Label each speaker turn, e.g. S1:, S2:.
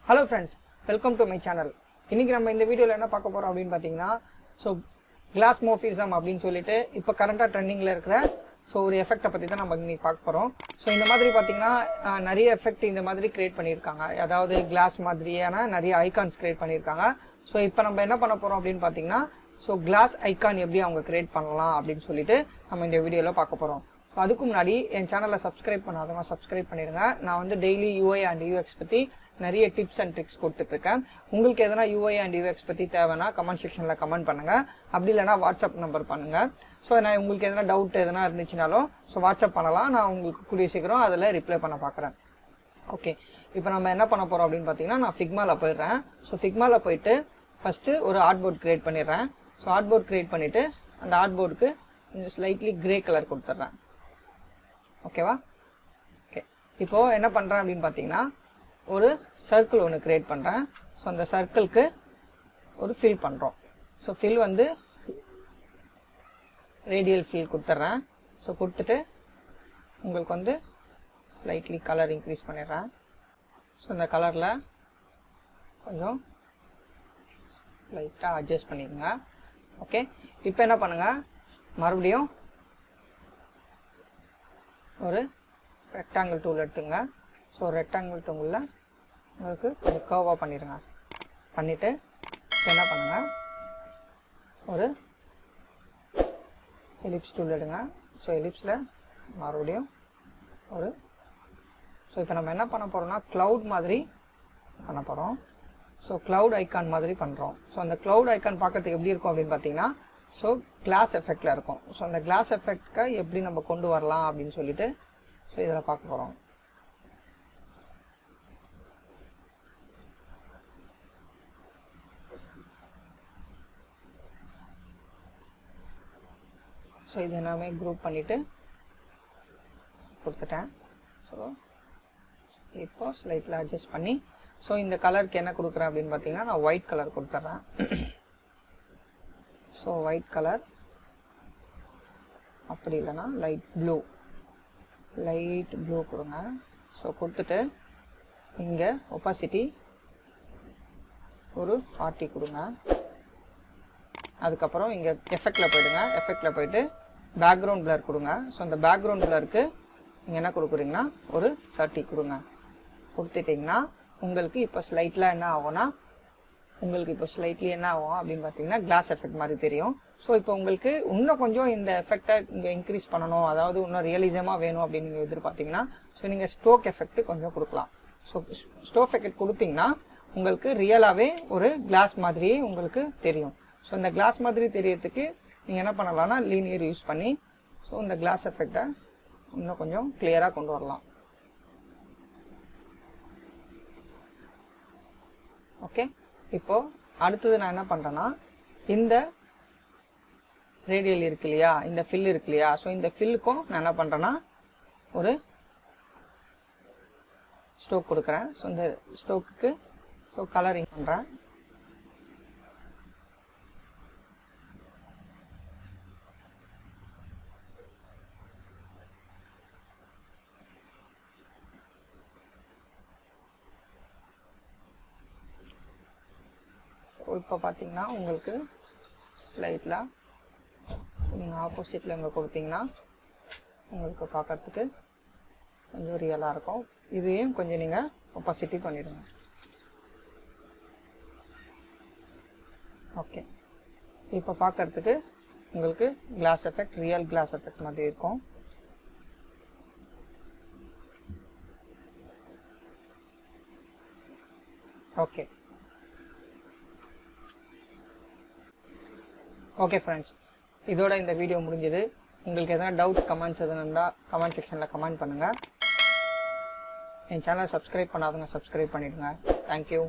S1: Hello friends, welcome to my channel. இன்னைக்கு நம்ம இந்த வீடியோல என்ன பார்க்க போறோம் அப்படினு பாத்தீங்கன்னா glass morphism அப்படினு சொல்லிட்டு இப்ப கரண்டா ட்ரெண்டிங்ல இருக்கிற ஒரு எஃபெக்ட்ட பத்தி தான் நம்ம இன்னைக்கு பார்க்க போறோம். இந்த மாதிரி பாத்தீங்கன்னா நிறைய எஃபெக்ட் இந்த மாதிரி கிரியேட் பண்ணிருக்காங்க. அதாவது கிளாஸ் மாதிரியான நிறைய ஐகான்ஸ் கிரியேட் பண்ணிருக்காங்க. இப்போ நம்ம என்ன பண்ண போறோம் அப்படினு பாத்தீங்கன்னா கிளாஸ் ஐகான் எப்படி அவங்க கிரியேட் பண்ணலாம் அப்படினு சொல்லிட்டு நம்ம இந்த வீடியோல பார்க்க போறோம். அதுக்கு முன்னாடி என் சேனலை சப்ஸ்கிரைப் பண்ணாதவங்க சப்ஸ்கிரைப் பண்ணிடுங்க. நான் வந்து டெய்லி UI அண்ட் UX பத்தி நிறைய டிப்ஸ் அண்ட் ட்ரிக்ஸ் கொடுத்துட்டு இருக்கேன். உங்களுக்கு எதனா UI அண்ட் UX பத்தி தேவைன்னா கமெண்ட் செக்ஷன்ல கமெண்ட் பண்ணுங்க. அப்படி இல்லைன்னா வாட்ஸ்அப் நம்பர் பண்ணுங்க. நான் உங்களுக்கு எதனா டவுட் எதனா இருந்துச்சுனாலும் வாட்ஸ்அப் பண்ணலாம். நான் உங்களுக்கு கூடிய சீக்கிரம் அதில் ரிப்ளை பண்ண பார்க்குறேன். ஓகே, இப்போ நம்ம என்ன பண்ண போறோம் அப்படின்னு பார்த்தீங்கன்னா நான் ஃபிக்மால போயிடுறேன். ஃபிக்மால போயிட்டு ஃபர்ஸ்ட் ஒரு ஆர்ட் போர்ட் கிரியேட் பண்ணிடுறேன். ஆர்ட் போர்ட் கிரியேட் பண்ணிட்டு அந்த ஆர்ட் போர்டுக்கு ஸ்லைட்லி கிரே கலர் கொடுத்துட்றேன். ஓகேவா? ஓகே, இப்போ என்ன பண்றேன் அப்படின்னு பார்த்தீங்கன்னா ஒரு சர்க்கிள் ஒன்று கிரியேட் பண்ணுறேன். அந்த சர்க்கிளுக்கு ஒரு ஃபில் பண்ணுறோம். ஃபில் வந்து ரேடியல் ஃபில் கொடுத்துட்றேன். கொடுத்துட்டு உங்களுக்கு வந்து ஸ்லைட்லி கலர் இன்க்ரீஸ் பண்ணிடுறேன். இந்த கலரில் கொஞ்சம் லைட்டாக அட்ஜஸ்ட் பண்ணிடுங்க. ஓகே, இப்போ என்ன பண்ணுங்க, மறுபடியும் ஒரு ரெக்டாங்கிள் டூல் எடுத்துங்க. ரெக்டாங்கிள் டூலில் உங்களுக்கு கொஞ்சம் கர்வாக பண்ணிடுங்க. பண்ணிவிட்டு என்ன பண்ணுங்க, ஒரு எலிப்ஸ் டூல் எடுங்க. எலிப்ஸில் மறுபடியும் ஒரு இப்போ நம்ம என்ன பண்ண போகிறோம்னா க்ளவுட் மாதிரி பண்ண போகிறோம். க்ளவுட் ஐக்கான் மாதிரி பண்ணுறோம். அந்த க்ளவுட் ஐக்கான் பார்க்கறதுக்கு எப்படி இருக்கும் அப்படின்னு பார்த்தீங்கன்னா கிளாஸ் எஃபெக்டில் இருக்கும். அந்த கிளாஸ் எஃபெக்டை எப்படி நம்ம கொண்டு வரலாம் அப்படின்னு சொல்லிட்டு இதில் பார்க்க போகிறோம். இது எல்லாமே குரூப் பண்ணிவிட்டு கொடுத்துட்டேன். இப்போ ஸ்லைட்டில் அட்ஜஸ்ட் பண்ணி இந்த கலருக்கு என்ன கொடுக்குறேன் அப்படின்னு பார்த்தீங்கன்னா நான் ஒயிட் கலர் கொடுத்துட்றேன். ஒயிட் கலர், அப்படி இல்லைன்னா லைட் ப்ளூ கொடுங்க. கொடுத்துட்டு இங்கே ஒப்பாசிட்டி ஒரு 40 கொடுங்க. அதுக்கப்புறம் இங்கே எஃபெக்டில் போயிடுங்க. எஃபெக்டில் போயிட்டு பேக்ரவுண்ட் பிளர் கொடுங்க. அந்த பேக்ரவுண்ட் பிளருக்கு நீங்கள் என்ன கொடுக்குறீங்கன்னா ஒரு 30 கொடுங்க. கொடுத்துட்டிங்கன்னா உங்களுக்கு இப்போ ஸ்லைட்லாம் என்ன ஆகும்னா என்ன ஆகும் அப்படின்னு பார்த்தீங்கன்னா கிளாஸ் எஃபெக்ட் மாதிரி தெரியும். இப்போ உங்களுக்கு இன்னும் கொஞ்சம் இந்த எஃபெக்டை இங்கே இன்க்ரீஸ் பண்ணணும், அதாவது இன்னும் ரியலிசமாக வேணும் அப்படின்னு நீங்கள் எதிர்பார்த்தீங்கன்னா நீங்கள் ஸ்டோக் எஃபெக்ட் கொஞ்சம் கொடுக்கலாம். ஸ்டோக் எஃபெக்ட் கொடுத்தீங்கன்னா உங்களுக்கு ரியலாகவே ஒரு கிளாஸ் மாதிரியே உங்களுக்கு தெரியும். இந்த கிளாஸ் மாதிரி தெரியறதுக்கு நீங்கள் என்ன பண்ணலாம்னா லீனியர் யூஸ் பண்ணி இந்த கிளாஸ் எஃபெக்டை இன்னும் கொஞ்சம் கிளியராக கொண்டு வரலாம். ஓகே, இப்போ அடுத்தது நான் என்ன பண்ணுறேன்னா இந்த ரேடியல் இருக்கு இல்லையா, இந்த ஃபில் இருக்கு இல்லையா, இந்த ஃபில்லுக்கும் நான் என்ன பண்ணுறேன்னா ஒரு ஸ்டோக் கொடுக்குறேன். இந்த ஸ்டோக்குக்கு கலரிங் பண்ணுறேன். இப்போ பார்த்தீங்கன்னா உங்களுக்கு ஸ்லைட்டில் நீங்கள் ஆப்போசிட்டில் இங்கே கொடுத்தீங்கன்னா உங்களுக்கு பார்க்கறதுக்கு கொஞ்சம் ரியலாக இருக்கும். இதையும் கொஞ்சம் நீங்கள் ஒப்பாசிட்டி பண்ணிடுங்க. ஓகே, இப்போ பார்க்கறதுக்கு உங்களுக்கு glass effect, real glass effect மாதிரி இருக்கும். ஓகே ஓகே ஃப்ரெண்ட்ஸ், இதோட இந்த வீடியோ முடிஞ்சது. உங்களுக்கு எதனா டவுட்ஸ் கமெண்ட்ஸ் எதுனா இருந்தால் கமெண்ட் செக்ஷனில் கமெண்ட் பண்ணுங்கள். என் சேனலை சப்ஸ்கிரைப் பண்ணாதவங்க சப்ஸ்கிரைப் பண்ணிவிடுங்க. தேங்க்யூ.